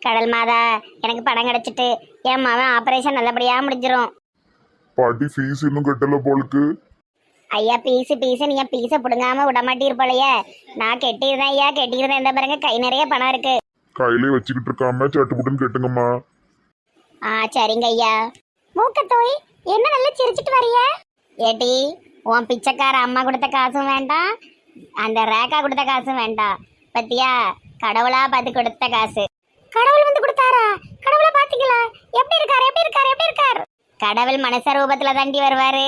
கடல் மாதா, எனக்கு பணம் கிடைச்சிட்டு என் மகன் ஆபரேஷன் நல்லபடியா முடிஞ்சிரும். பாட்டி ஃபீஸ் இன்னும் கட்டல போலுக்கு. ஐயா பீஸு பீஸு நீ என் பீஸை பிடுங்காம விட மாட்டீர்போலையே. நான் கெட்டியிருந்தேன் ஐயா, கெட்டியிருந்தேன். இந்த பாருங்க கை நிறைய பணம் இருக்கு. கையிலே வச்சுக்கிட்டு இருக்காம சட்டுப்புட்டுன்னு கட்டுங்கம்மா. சரிங்க ஐயா. மூக்கத்தோய், என்ன நல்லா சிரிச்சிட்டு வரிய? ஏட்டி, உன் பிச்சைக்கார அம்மா கொடுத்த காசும் வேண்டாம், அந்த ரேகா கொடுத்த காசும் வேண்டாம். பத்தியா, கடவுளா பார்த்து கொடுத்த காசு. கடவுள் வந்து கொடுத்தாரா? கடவுளை பாத்தீங்களா? எப்படி இருக்காரு எப்படி இருக்காரு எப்படி இருக்காரு? கடவுள் மனுஷ ரூபத்துல தாண்டி வருவாரு.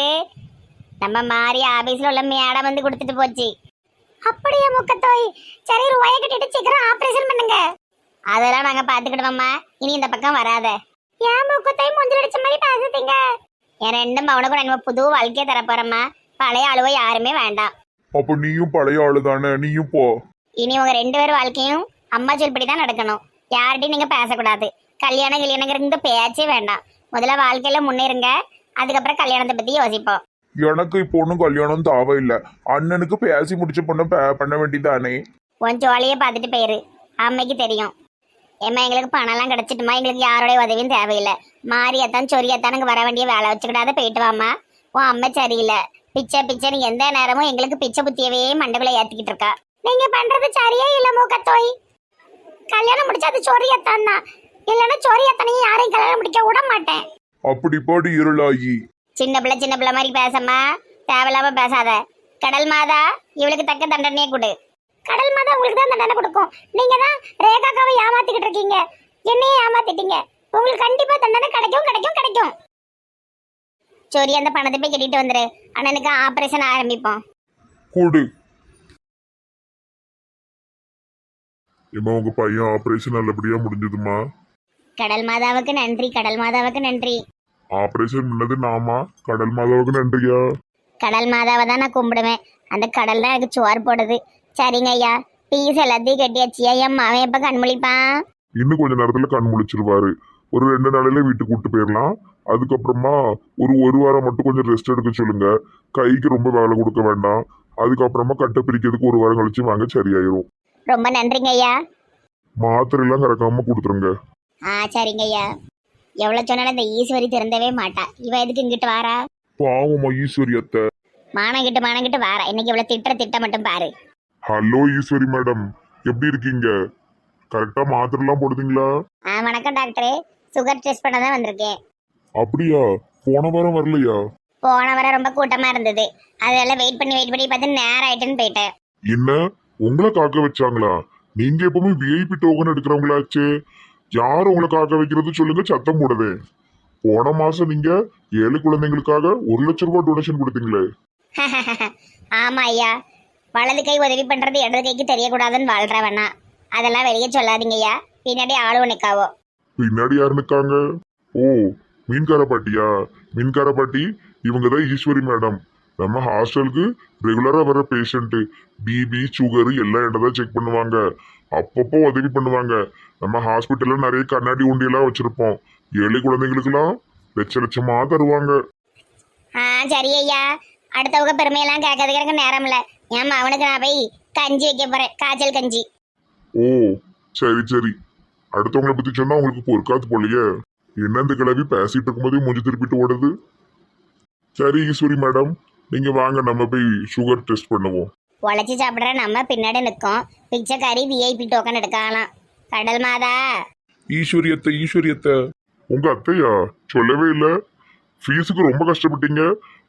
நம்ம மாறி ஆபீஸ்ல உள்ள மேடம் வந்து கொடுத்துட்டு போச்சு. அப்படியே முக்கத்தோய், சரி ரூபாயை கட்டிட்டு சீக்கிரம் ஆபரேஷன் பண்ணுங்க. அதெல்லாம் நாங்க பாத்துக்கிடுவோம்மா, இனி இந்த பக்கம் வராத. ஏன் முக்கத்தோய் மூஞ்சில் அடிச்ச மாதிரி பேசுறீங்க? என் 2 பவுனுக்கு நான் புது வாழ்க்கையை தரப்போறேம்மா. பழைய அழுவை யாருமே வேண்டாம். அப்ப நீயும் பழைய ஆளு தானே, நீயும் போ. இனி உங்க 2 பேர் வாழ்க்கையும் அம்மா சொல்படி தான் நடக்கணும். யார்கிட்டையும் நீங்க பேசக்கூடாது. கல்யாணங்கிறது பேச்சே வேண்டாம். முதல்ல வாழ்க்கையில முன்னேறுங்க, அதுக்கப்புறம் கல்யாணத்தை பத்தி யோசிப்போம். எனக்கு இப்போ ஒன்றும் கல்யாணம் தேவை இல்லை. அண்ணனுக்கு பேசி முடிச்ச பொண்ணு பண்ண வேண்டியதானே. உன் ஜோலியை பார்த்துட்டு போயிரு, அம்மைக்கு தெரியும். ஏம்மா எங்களுக்கு பணம்லாம் கிடைச்சிட்டுமா, எங்களுக்கு யாரோடைய உதவியும் தேவையில்லை. மாரியத்தான் சொரியத்தானுங்க வர வேண்டிய வேலை வச்சுக்கிட்டாத போயிட்டு வாமா. உன் அம்மை சரியில்லை, பிச்சை பிச்சைன்னு எந்த நேரமும் எங்களுக்கு பிச்சை புத்தியவே மண்டக்குள்ள ஏத்திக்கிட்டு இருக்கா. நீங்க பண்றது சரியே இல்ல மூக்கத்தோய். கல்யாணம் முடிச்சா அது சொரியத்தான் தான், இல்லைன்னா சொரியத்தானையும் யாரையும் கல்யாணம் முடிக்க விட மாட்டேன். அப்படி பாடி இருளாகி. சின்ன பிள்ளை மாதிரி பேசம்மா, தேவையில்லாம பேசாத. கடல் மாதா, இவளுக்கு தக்க தண்டனையே கொடு. கடல் மாதா உங்களுக்கு தான் தண்டனை கொடுக்கும். நீங்க தான் ரேகாக்காவை ஏமாத்திக்கிட்டு இருக்கீங்க, என்னையே ஏமாத்திட்டீங்க. உங்களுக்கு கண்டிப்பா தண்டனை கிடைக்கும் கிடைக்கும் கிடைக்கும். சரி, அந்த பணத்தை போய் கட்டிட்டு வந்துரு, அண்ணனுக்கு ஆபரேஷன் ஆரம்பிப்போம். கூடு. ஏமா உங்க பையன் ஆபரேஷன் நல்லபடியா முடிஞ்சதுமா? கடல் மாதாவுக்கு நன்றி, கடல் மாதாவுக்கு நன்றி. ஆபரேஷன் பண்ணது நாமா, கடல் மாதாவுக்கு நன்றியா. கடல் மாதாவை தான் நான் கும்பிடுவேன். அந்த கடல் தான் எனக்கு சோறு போடுது. சரிங்க ஐயா, பீஸ் எல்லாத்தையும் கட்டியாச்சியா? என் அவன் எப்ப கண் முழிப்பான்? இன்னும் கொஞ்ச நேரத்துல கண் முழிச்சிருவாரு. ஒரு 2 நாளையில வீட்டுக்கு கூட்டு போயிடலாம். அதுக்கப்புறமா ஒரு வாரம் மட்டும் கொஞ்சம் ரெஸ்ட் எடுக்க சொல்லுங்க. கைக்கு ரொம்ப வேலை கொடுக்க வேண்டாம். அதுக்கப்புறமா கட்டை பிரிக்கிறதுக்கு 1 வாரம் கழிச்சு வாங்க, சரியாயிரும். ரொம்ப நன்றிங்க ஐயா. மாத்திரை எல்லாம் கறக்காம கொடுத்துருங்க. சரிங்க ஐயா. எவ்வளவு சொன்னாலும் இந்த ஈஸ்வரி திறந்தவே மாட்டா. இவ எதுக்கு இங்கிட்டு வாரா? பாவமா ஈஸ்வரி அத்தை. மானங்கிட்டு வாரா. இன்னைக்கு இவ்வளவு திட்ட மட்டும் பாரு. ஹலோ ஈஸ்வரி மேடம், எப்படி இருக்கீங்க? கரெக்டா மாத்திரை எல்லாம் போடுதீங்களா? வணக்கம் டாக்டரே, சுகர் டெஸ்ட் பண்ண தான் வந்திருக்கேன். அப்படியா? போன வாரம் வரலையா? போன வாரம் ரொம்ப கூட்டமா இருந்தது, அதெல்லாம் வெயிட் பண்ணி பார்த்து நேரம் ஆயிட்டுன்னு போயிட்டேன். என்ன உங்களை காக்க வச்சாங்களா? நீங்க எப்பவுமே விஐபி டோக்கன் எடுக்கிறவங்களாச்சே. யார் உங்களை காக்க வைக்கிறது சொல்லுங்க, சத்தம் போடுதே. போன மாசம் நீங்க 7 குழந்தைங்களுக்காக 1 லட்சம் ரூபாய் டொனேஷன் கொடுத்தீங்களே. ஆமா ஐயா, வலது கை உதவி பண்றது இடது கைக்கு தெரியக்கூடாதுன்னு வாழ்றவனா. அதெல்லாம் வெளியே சொல்லாதீங்க ஐயா, பின்னாடி ஆளு நிக்காவோ. பின்னாடி யாரு நிக்காங்க? ஓ, மீன்கார பாட்டியா? மீன்கார பாட்டி இவங்க தான் ஈஸ்வரி மேடம். நம்ம ஹாஸ்டலுக்கு ரெகுலரா வர பேஷண்ட் பிபி சுகர் எல்லாம் என்னதான் செக் பண்ணுவாங்க. அப்பப்போ உதவி பண்ணுவாங்க. நம்ம ஹாஸ்பிட்டல்ல நிறைய கண்ணாடி உண்டியெல்லாம் வச்சிருப்போம். 7 குழந்தைங்களுக்குலாம் லட்சமா தருவாங்க. சரி ஐயா, அடுத்தவங்க பெருமையெல்லாம் கேட்கறதுக்கு எனக்கு நேரம் இல்ல. ஏமா அவனுக்கு நான் போய் கஞ்சி வைக்க போறேன், காய்ச்சல் கஞ்சி. ஓ சரி, அடுத்தவங்களை பத்தி சொன்னா உங்களுக்கு பொறுக்காது போலையே. என்ன இந்த கிளவி பேசிட்டு இருக்கும்போதே மூஞ்சி திருப்பிட்டு ஓடுது. சரி ஈஸ்வரி மேடம், நீங்க வாங்க, நம்ம போய் சுகர் டெஸ்ட் பண்ணுவோம். உழைச்சி சாப்பிட்ற நம்ம பின்னாடி நிற்கும். பிச்சைக்காரி விஐபி டோக்கன் எடுக்கலாம். கடல் மாதா. ஈஸ்வரியத்தை உங்க அத்தையா? சொல்லவே இல்ல. ஃபீஸுக்கு ரொம்ப கஷ்டப்பட்டீங்க.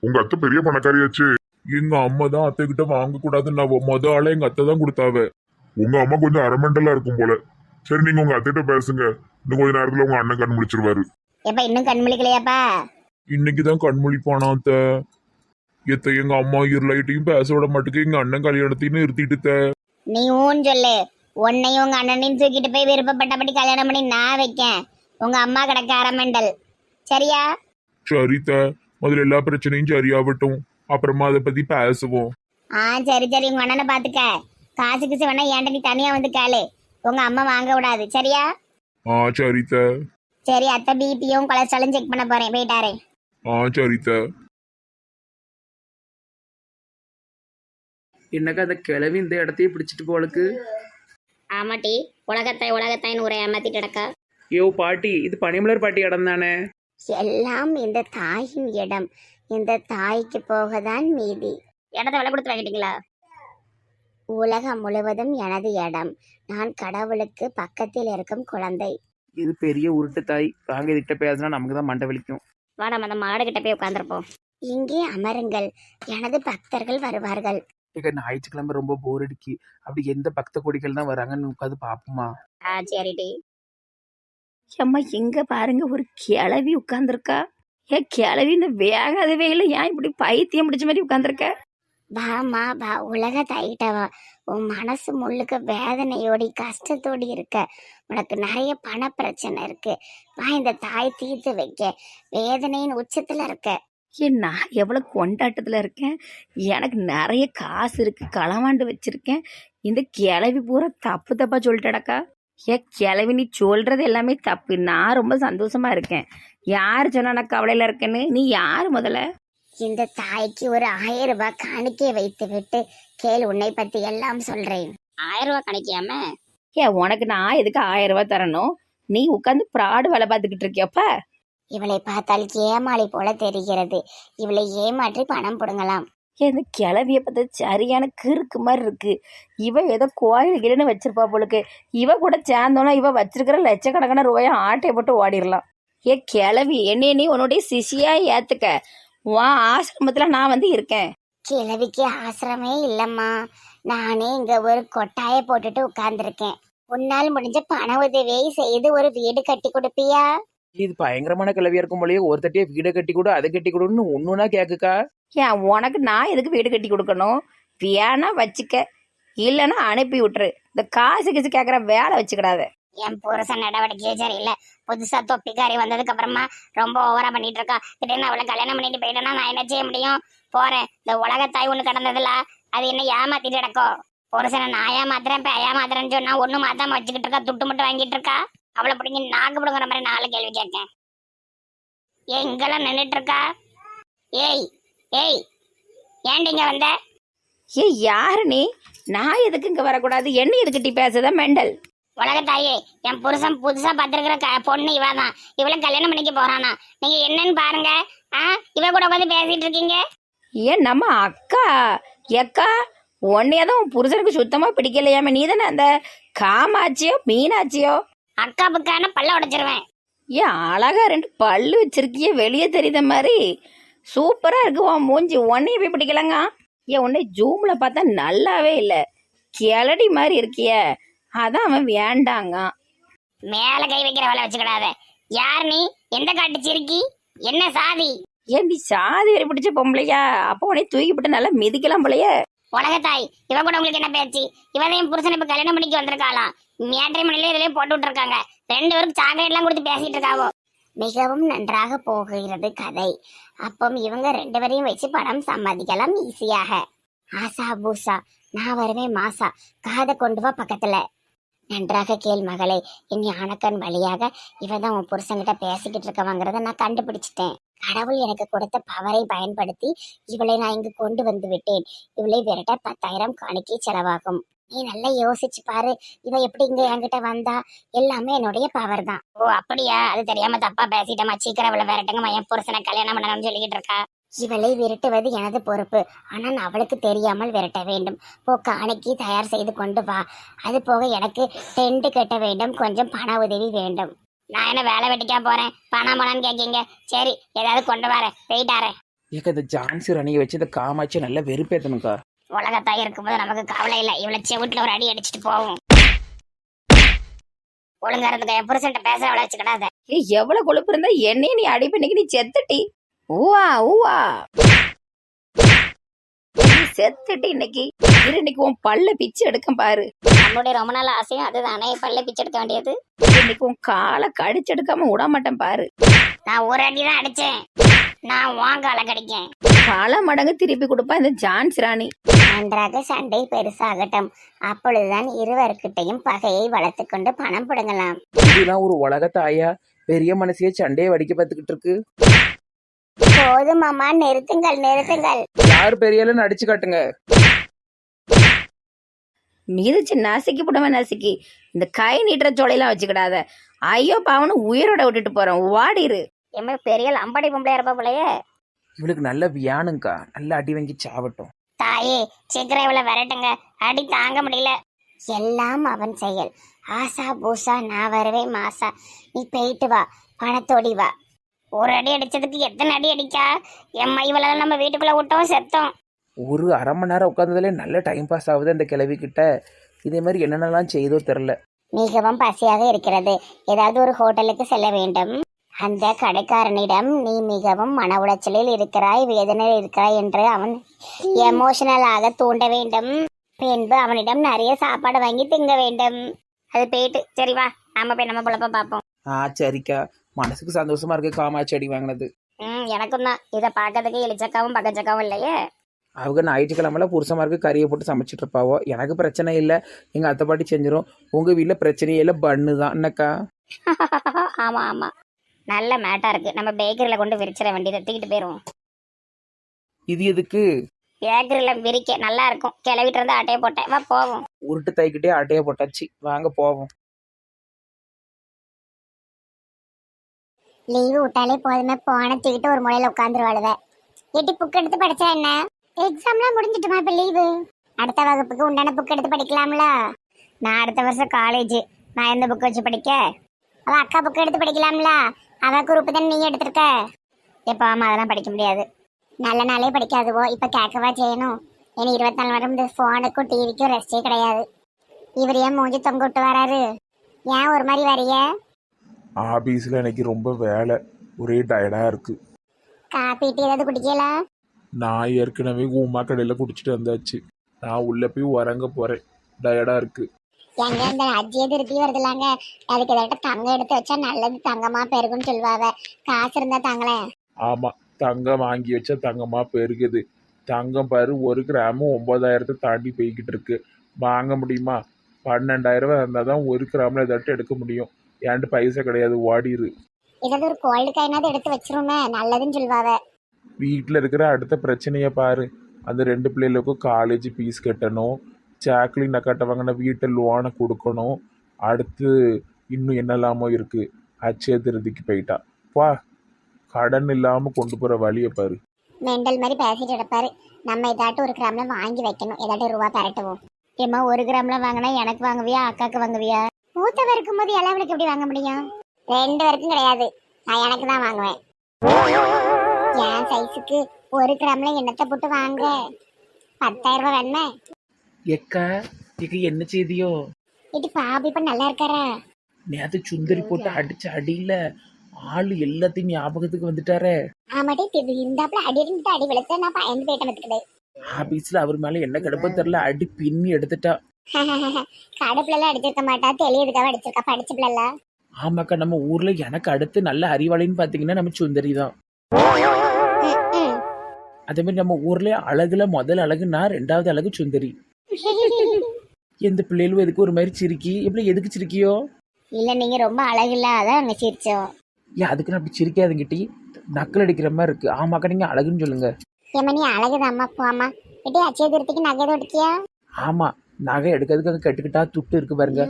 உங்க அத்தை பெரிய பணக்காரியாச்சு. எங்க அம்மா தான் அத்தை கிட்ட வாங்க கூடாதுன்னு ஆள எங்க அத்தை தான் கொடுத்தாவ. உங்க அம்மா கொஞ்சம் அரமெண்டலா இருக்கும் போல. சரி, நீங்க உங்க அத்தைகிட்ட பேசுங்க. இன்னும் கொஞ்ச நேரத்துல உங்க அண்ணன் கண் முடிச்சிருவாரு. எப்ப இன்னும் கண் முழிக்கலையாப்பா? இன்னைக்குதான் கண்மொழிப்பானா அத்தை. எங்க அம்மா இருளைட்டையும் பேச விட மாட்டேங்க. எங்க அண்ணன் கல்யாணத்தையும் நிறுத்திட்டு. நீ ஊன்னு சொல்லு. உன்னையும் உங்க அண்ணனையும் தூக்கிட்டு போய் விருப்பப்பட்டபடி கல்யாணம் பண்ணி நான் வைக்கேன். உங்க அம்மா கிடக்க அரமெண்டல். சரியா? சரித்த, முதல்ல எல்லா பிரச்சனையும் சரியாகட்டும், அப்புறமா அதை பத்தி பேசுவோம். சரி உங்க அண்ணனை பாத்துக்க. காசு கிசு வேணா ஏன்ட நீ தனியா வந்து கேளு. உங்க அம்மா வாங்க விடாது. சரியா? சரித்த. சரி, அத்தை பிபியும் கொலஸ்ட்ராலும் செக் பண்ண போறேன், போயிட்டாரே. சரித்த. என்னக்கா அந்த கிளவி இந்த இடத்தையே பிடிச்சிட்டு போலுக்கு. ஆமாட்டி, உலகத்தாய் உலகத்தாய்ன்னு ஊரை ஏமாத்திட்டு கிடக்கா. யோ பாட்டி, இது பனிமலர் பாட்டி இடம் தானே? எல்லாம் இந்த தாயின் இடம். இந்த தாய்க்கு போகதான் மீதி. இடத்த விலை கொடுத்து வாங்கிட்டீங்களா? உலகம் முழுவதும் எனது இடம். நான் கடவுளுக்கு பக்கத்தில் இருக்கும் குழந்தை. இது பெரிய உருட்டு தாய். வாங்க இதுகிட்ட பேசினா நமக்கு தான் மண்டை வலிக்கும். வாடா, அந்த மாடு கிட்ட போய் உட்காந்துருப்போம். இங்கே அமருங்கள், எனது பக்தர்கள் வருவார்கள். இங்க ஞாயிற்றுக்கிழமை ரொம்ப போர் அடிக்கு. அப்படி எந்த பக்த கொடிகள் தான் வராங்கன்னு உட்காந்து பாப்போமா? சரிடி. அம்மா எங்க பாருங்க ஒரு கிளவி உட்காந்துருக்கா. கிளவி இந்த வேகாத வெயில ஏன் இப்படி பைத்தியம் பிடிச்ச மாதிரி உட்காந்துருக்க? வாமா வா, உலக தாயிட்ட வா. உன் மனசு முழுக்க வேதனையோடி கஷ்டத்தோடி இருக்க. உனக்கு நிறைய பண பிரச்சனை இருக்கு. வா, இந்த தாய் தீர்த்து வைக்க. வேதனையின் உச்சத்துல இருக்க. நான் எவ்வளவு கொண்டாட்டத்துல இருக்கேன். எனக்கு நிறைய காசு இருக்கு, களவாண்டு வச்சிருக்கேன். இந்த கிளவி பூரா தப்பு தப்பா சொல்லிட்டடக்கா. கிளவி நீ சொல்றது எல்லாமே தப்பு. நான் ரொம்ப சந்தோஷமா இருக்கேன். யார் சொன்னா நான் கவலையில இருக்கேன்னு? நீ யாரு முதல்ல? இந்த தாய்க்கு ஒரு 1000 ரூபாய் காணிக்கை வைத்து விட்டு கேள், உன்னை பத்தி எல்லாம் சொல்றேன். 1000 ரூபாய் காணிக்கையாம? உனக்கு நான் எதுக்கு 1000 ரூபாய் தரணும்? நீ உட்காந்து ப்ராடு வேலை பார்த்துக்கிட்டு இருக்கியப்பா. இவளை பார்த்தால் ஏமாளி போல தெரிகிறது. இவளை ஏமாற்றி பணம் புடுங்கலாம். இந்த கிளவிய பார்த்து சரியான கிறுக்கு மாதிரி இருக்கு. இவ ஏதோ கோயில் கிளன்னு வச்சிருப்பா போலுக்கு. இவ கூட சேர்ந்தோன்னா இவ வச்சிருக்கிற லட்சக்கணக்கான ரூபாயை ஆட்டையை போட்டு ஓடிடலாம். கிளவி என்னைய நீ உன்னுடைய சிஷியா ஏத்துக்க. உன் ஆசிரமத்துல நான் வந்து இருக்கேன். கிழவிக்கு ஆசிரமே இல்லம்மா. நானே இங்க ஒரு கொட்டாய போட்டுட்டு உட்கார்ந்துருக்கேன். உன்னால் முடிஞ்ச பண உதவியை செய்து ஒரு வீடு கட்டி கொடுப்பியா? இது பயங்கரமான கிளவியா இருக்கும் போலயே. ஒரு தட்டியா வீடை கட்டி கொடு, அதை கட்டி கொடுன்னு ஒண்ணுனா கேக்குக்கா. உனக்கு நான் எதுக்கு வீடு கட்டி கொடுக்கணும்? வேணா வச்சுக்க, இல்லைன்னா அனுப்பி விட்டுரு. இந்த காசு கிசு கேட்குற வேலை வச்சுக்கிடாத. என் புருஷன் நடவடிக்கையே சரியில்லை. புதுசா தொப்பிக்காரி வந்ததுக்கு அப்புறமா ரொம்ப ஓவரா பண்ணிட்டு இருக்கா. திடீர்னு அவளை கல்யாணம் பண்ணிட்டு போயிட்டேன்னா நான் என்ன செய்ய முடியும்? போறேன். இந்த உலகத்தாய் ஒண்ணு கடந்ததுல அது என்ன ஏமாத்திட்டு கிடக்கும். புருஷனை நான் ஏமாத்துறேன் ஏமாத்துறேன்னு சொன்னா ஒண்ணு மாத்தாம வச்சுக்கிட்டு இருக்கா. துட்டு மட்டும் வாங்கிட்டு இருக்கா. அவளை பிடிங்க நாக்கு பிடுங்குற மாதிரி 4 கேள்வி கேட்கேன். இங்கெல்லாம் நின்றுட்டு இருக்கா. ஏய் ஏய், ஏன்டி இங்க வந்த? யாரு நீ? நான் எதுக்கு இங்க வரக்கூடாது? என்ன எதுக்கிட்டி பேசுதா மெண்டல்? உலகத்தாயே, என் புருஷன் புதுசா பார்த்திருக்கிற பொண்ணு இவதான். இவளை கல்யாணம் பண்ணிக்க போறானா? நீங்க என்னன்னு பாருங்க. இவ கூட உட்காந்து பேசிட்டு இருக்கீங்க. நம்ம அக்கா எக்கா உன்னையதான் உன் புருஷனுக்கு சுத்தமா பிடிக்கலையாம? நீ தானே அந்த காமாட்சியோ மீனாட்சியோ? அக்கா புக்கான பல்ல உடைச்சிருவேன். அழகா 2 பல்லு வச்சிருக்கிய, வெளியே தெரியுத மாதிரி சூப்பரா இருக்கு உன் மூஞ்சி. உன்னைய போய் பிடிக்கலங்க. உன்னை ஜூம்ல பார்த்தா நல்லாவே இல்லை, கிளடி மாதிரி இருக்கிய. அதான் அவன் வேண்டாங்க. மேல கை வைக்கிற வேலை வச்சுக்கிடாத. யார் நீ? எந்த காட்டு சிரிக்கி? என்ன சாதி? நீ சாதி வெறி பிடிச்ச பொம்பளையா? அப்போ உன்னை தூக்கிவிட்டு நல்லா மிதிக்கலாம் போலையே. உலகத்தாய், இவ கூட உங்களுக்கு என்ன பேச்சு? இவதையும் புருஷன் இப்ப கல்யாணம் பண்ணிக்கு வந்திருக்காளாம். மேட்ரிமோனில இதுலயும் போட்டு விட்டுருக்காங்க. 2 பேருக்கு சாக்லேட் எல்லாம் கொடுத்து பேசிட்டு இருக்காவோ. மிகவும் நன்றாக போகிறது கதை. அப்போ இவங்க 2 பேரையும் வச்சு பணம் சம்பாதிக்கலாம் ஈஸியாக. ஆசா பூசா, நான் வருவேன் மாசா. காதை கொண்டு வா பக்கத்துல. நன்றாக கேள் மகளே. என் ஞானக்கண் வழியாக இவதான் உன் புருஷன்கிட்ட பேசிக்கிட்டு இருக்கவங்கிறத நான் கண்டுபிடிச்சிட்டேன். கடவுள் எனக்கு கொடுத்த பவரை பயன்படுத்தி இவளை நான் இங்கு கொண்டு வந்து விட்டேன். இவளை விரட்ட 10,000 காணிக்கை செலவாகும். நீ நல்லா யோசிச்சு பாரு. இவ எப்படி இங்க என்கிட்ட வந்தா? எல்லாமே என்னுடைய பவர் தான். ஓ அப்படியா? அது தெரியாம தப்பா பேசிட்டமா. சீக்கிரம் இவளை விரட்டுங்க. என் புருஷனை கல்யாணம் பண்ணணும்னு சொல்லிக்கிட்டு இருக்கா. இவளை விரட்டுவது எனது பொறுப்பு. ஆனால் அவளுக்கு தெரியாமல் விரட்ட வேண்டும். போ, காணிக்கை தயார் செய்து கொண்டு வா. அது போக எனக்கு டென்ட் கட்ட வேண்டும். கொஞ்சம் பண உதவி வேண்டும். நான் என்ன வேலை வெட்டிக்கா போறேன்? பணம் பணம்னு கேட்கீங்க. சரி, ஏதாவது கொண்டு வரேன். போயிட்டாரேன். இந்த ஜான்சி ரணியை வச்சு இந்த காமாட்சி நல்லா வெறுப்பேத்தனுக்கா. உலகத்தாய் இருக்கும்போது நமக்கு கவலை இல்லை. இவளை செவிட்டுல ஒரு அடி அடிச்சுட்டு போவோம். ஒழுங்கா இருந்துக்க. என் புருஷன்ட்ட பேச அவளை வச்சுக்கிடாத. எவ்வளவு கொழுப்பு இருந்தா என்னைய நீ அடி பண்ணிக்கு நீ செத்துட்டி. ஊவா ஊவா, செத்துட்டு இன்னைக்கு உன் பல்ல பிச்சு எடுக்க பாரு. நம்மளுடைய ரொம்ப நாள் ஆசையும் அதுதானே, பல்ல பிச்சு எடுக்க வேண்டியது. இன்னைக்கு உன் காலை கடிச்சு எடுக்காம விட மாட்டேன் பாரு. நான் ஒரு அடி தான் அடிச்சேன். நான் உன் காலை கடிக்கேன். பல மடங்கு திருப்பி கொடுப்பா இந்த ஜான்சி ராணி. நன்றாக சண்டை பெருசாகட்டும். அப்பொழுதுதான் இருவருக்கிட்டையும் பகையை வளர்த்து கொண்டு பணம் பிடுங்கலாம். இதெல்லாம் ஒரு உலகத்தாயா? பெரிய மனசையே சண்டையை வடிக்க பார்த்துக்கிட்டு இருக்கு. போதுமாமா, நிறுத்துங்கள் நிறுத்துங்கள். யார் பெரியாலும் அடிச்சு காட்டுங்க. மிதிச்சு நசுக்கி போடுவேன் நசுக்கி. இந்த கை நீட்டுற சோலையெல்லாம் வச்சுக்கிடாத. ஐயோ பாவனு உயிரோட விட்டுட்டு போறேன், ஓடிரு. எம்ம பெரிய லம்படி பொம்பளையா இருப்பா போலயே. இவளுக்கு நல்ல வியானுங்கக்கா, நல்ல அடி வாங்கி சாவட்டும். தாயே சீக்கிரம் இவ்வளவு விரட்டுங்க, அடி தாங்க முடியல. எல்லாம் அவன் செயல். ஆசா பூசா நான் வருவேன் மாசா, நீ போயிட்டு வா, பணத்தோடி வா. ஒரு அடி அடிச்சதுக்கு எத்தனை அடி அடிக்கா? எம்மா இவ்வளவு நம்ம வீட்டுக்குள்ள விட்டோம் செத்தோம். ஒரு அரை மணி நேரம் உட்காந்ததுலே நல்ல டைம் பாஸ் ஆகுது அந்த கிழவி கிட்ட. இதே மாதிரி என்னென்னலாம் செய்தோ தெரில. மிகவும் பசியாக இருக்கிறது, ஏதாவது ஒரு ஹோட்டலுக்கு செல்ல வேண்டும். அந்த கடைக்காரனிடம் நீ மிகவும் மன உளைச்சலில் இருக்கிறாய், வேதனையில் இருக்கிறாய் என்று அவன் எமோஷனலாக தூண்ட வேண்டும். பின்பு அவனிடம் நிறைய சாப்பாடு வாங்கி திங்க வேண்டும். அது போயிட்டு சரி வா நம்ம போய் நம்ம பொழப்ப பார்ப்போம். சரிக்கா, மனசுக்கு சந்தோஷமா இருக்கு காமாட்சி அடி வாங்கினது. எனக்கும் தான். இதை பார்க்கறதுக்கு எலிச்சக்காவும் பக்கச்சக்காவும் இல்லையே. அவங்க ஞாயிற்றுக்கிழமெல்லாம் புருஷமாருக்கு கறியை போட்டு சமைச்சிட்டு இருப்பாவோ. எனக்கு பிரச்சனை இல்லை, எங்கள் அத்தை பாட்டி செஞ்சிடும். உங்கள் வீட்டில் பிரச்சனையே இல்லை, பண்ணு தான் என்னக்கா. ஆமா ஆமா, நல்ல மேட்டா இருக்கு. நம்ம பேக்கரியில கொண்டு விரிச்சிட வேண்டியதை தூக்கிட்டு போயிருவோம். இது எதுக்கு? பேக்கரியில விரிக்க நல்லா இருக்கும். கிளவிட்டு இருந்து ஆட்டையை போட்டேன், வா போவோம். உருட்டு தைக்கிட்டே ஆட்டையை போட்டாச்சு, வாங்க போவோம். லீவு விட்டாலே போதுமே, போன தூக்கிட்டு ஒரு முறையில உட்காந்துருவாளுவ. எட்டி புக் எடுத்து படிச்சா என்ன? எக்ஸாம்லாம் முடிஞ்சிட்டுமா? இப்ப லீவு, அடுத்த வகுப்புக்கு உண்டான புக் எடுத்து படிக்கலாம்ல. நான் அடுத்த வருஷம் காலேஜ், நான் எந்த புக் வச்சு படிக்க? அவ அக்கா புக் எடுத்து படிக்கலாம்ல, அவ குரூப் தான் நீ எடுத்திருக்க. எப்ப ஆமா அதெல்லாம் படிக்க முடியாது, நல்ல நாளே படிக்காதுவோ. இப்ப கேட்கவா செய்யணும்? இனி 24 மணி நேரம் இந்த போனுக்கும் டிவிக்கும் ரெஸ்டே கிடையாது. இவர் ஏன் மூஞ்சி தொங்க விட்டு வராரு? ஏன் ஒரு மாதிரி வரிய? ஆபீஸில் எனக்கு ரொம்ப வேலை, ஒரே டயர்டாக இருக்குது. காப்பி டீ ஏதாவது குடிக்கலாம்? நான் ஏற்கனவே உமா கடையில் குடிச்சிட்டு வந்தாச்சு. நான் உள்ளே போய் உறங்க போகிறேன், டயர்டாக இருக்குது. எங்க இந்த அஜியை திருப்பி வருதுலாங்க, அதுக்கு ஏதாட்ட தங்கம் எடுத்து வச்சா நல்லது, தங்கமா பெருகுன்னு சொல்லுவாங்க. காசு இருந்தா தாங்களேன். ஆமாம், தங்கம் வாங்கி வச்சா தங்கமாக பெருகுது. தங்கம் பாரு, 1 கிராமு 9,000 தாண்டி போய்கிட்டு இருக்கு. வாங்க முடியுமா? 12,000 இருந்தால் தான் 1 கிராமில் ஏதாட்டும் எடுக்க முடியும். ஏன்ட்டு பைசா கிடையாது, ஓடிரு. ஏதாவது ஒரு கோல்டு காயினாவது எடுத்து வச்சிருமே, நல்லதுன்னு சொல்லுவாங்க. வீட்டில் இருக்கிற அடுத்த பிரச்சனையை பாரு. அந்த 2 பிள்ளைகளுக்கும் காலேஜ் ஃபீஸ் கட்டணும், சாக்லின் அக்காட்ட வாங்கின வீட்டை லோனை கொடுக்கணும். அடுத்து இன்னும் என்னெல்லாமோ இருக்குது. அச்சய திருதிக்கு போயிட்டா. வா, கடன் இல்லாமல் கொண்டு போகிற வழியை பாரு. மெண்டல் மாதிரி பேசிட்டு எடுப்பாரு. நம்ம ஏதாட்டும் 1 கிராம்ல வாங்கி வைக்கணும், ஏதாட்டும் ரூபா பரட்டுவோம். ஏமா 1 கிராம்ல வாங்கினா எனக்கு வாங்குவியா, அக்காக்கு வாங்குவியா? மூத்தவ இருக்கும்போது இளவனுக்கு எப்படி வாங்க முடியும்? 2 பேருக்கும் கிடையாது, நான் எனக்கு தான் வாங்குவேன். என் சைஸுக்கு 1 கிராம்ல எண்ணத்தை போட்டு வாங்க. 10,000 ரூபாய் வேணுமே. எக்கா என்ன செய்தியோ? இது பாபு இப்ப நல்லா இருக்காரா? நேத்து சுந்தரி போட்டு அடிச்ச அடியில ஆளு எல்லாத்தையும் ஞாபகத்துக்கு வந்துட்டாரே. ஆமாட்டி இருந்தாப்புல அடி இருந்து அடி விழுத்த நான் பயந்து போயிட்டேன் பார்த்துக்கிட்டு. ஆபீஸ்ல அவர் மேல என்ன கிடப்போ தெரியல, அடி பின்னி எடுத்துட்டா. கடுப்புல எல்லாம் அடிச்சிருக்க மாட்டா, தெளியதுக்காக அடிச்சிருக்கா, படிச்ச பிள்ளை. ஆமாக்கா, நம்ம ஊர்ல எனக்கு அடுத்து நல்ல அறிவாளின்னு பாத்தீங்கன்னா நம்ம சுந்தரி தான். அதே மாதிரி நம்ம ஊர்ல அழகுல முதல் அழகுனா 2வது அழகு சுந்தரி. எந்த பிள்ளைகளும் எதுக்கு ஒரு மாதிரி சிரிக்கி? எப்படி எதுக்கு சிரிக்கியோ? இல்ல நீங்க ரொம்ப அழகு இல்ல, அதான் அங்க சிரிச்சோம். ஏன் அதுக்கு நான் அப்படி சிரிக்காதுங்கிட்டி, நக்கல் அடிக்கிற மாதிரி இருக்கு. ஆமாக்கா, நீங்க அழகுன்னு சொல்லுங்க. ஏமா நீ அழகுதான் அம்மா போமா. இப்படி அச்சய திருத்திக்கு நகை எடுக்கியா? ஆமா, நகை எடுக்கிறதுக்கு அது கட்டுக்கிட்டா துட்டு இருக்கு பாருங்க,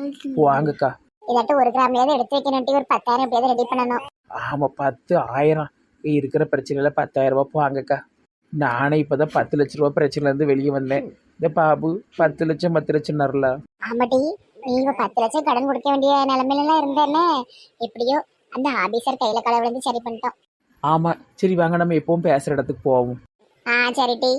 வாங்கக்கா. இதாட்டும் 1 கிராம்லயாவது எடுத்து வைக்கணும், ஒரு 10,000 எப்படியாவது ரெடி பண்ணணும். ஆமா, 10 1000 இருக்கிற பிரச்சனையில 10,000 ரூபாய் வாங்கக்கா. நானே இப்பதான் 10 லட்ச ரூபாய் பிரச்சனைல இருந்து வெளியே வந்தேன். இந்த பாபு 10 லட்சம் 10 லட்சம் நரல. ஆமாட்டி, நீங்க 10 லட்சம் கடன் கொடுக்க வேண்டிய நிலைமையில எல்லாம் இருந்தேனே. எப்படியோ அந்த ஆபீசர் கையில கலை விழுந்து சரி பண்ணிட்டோம். ஆமா, சரி வாங்க நம்ம எப்பவும் பேசுற இடத்துக்கு போவோம். சரிட்டி.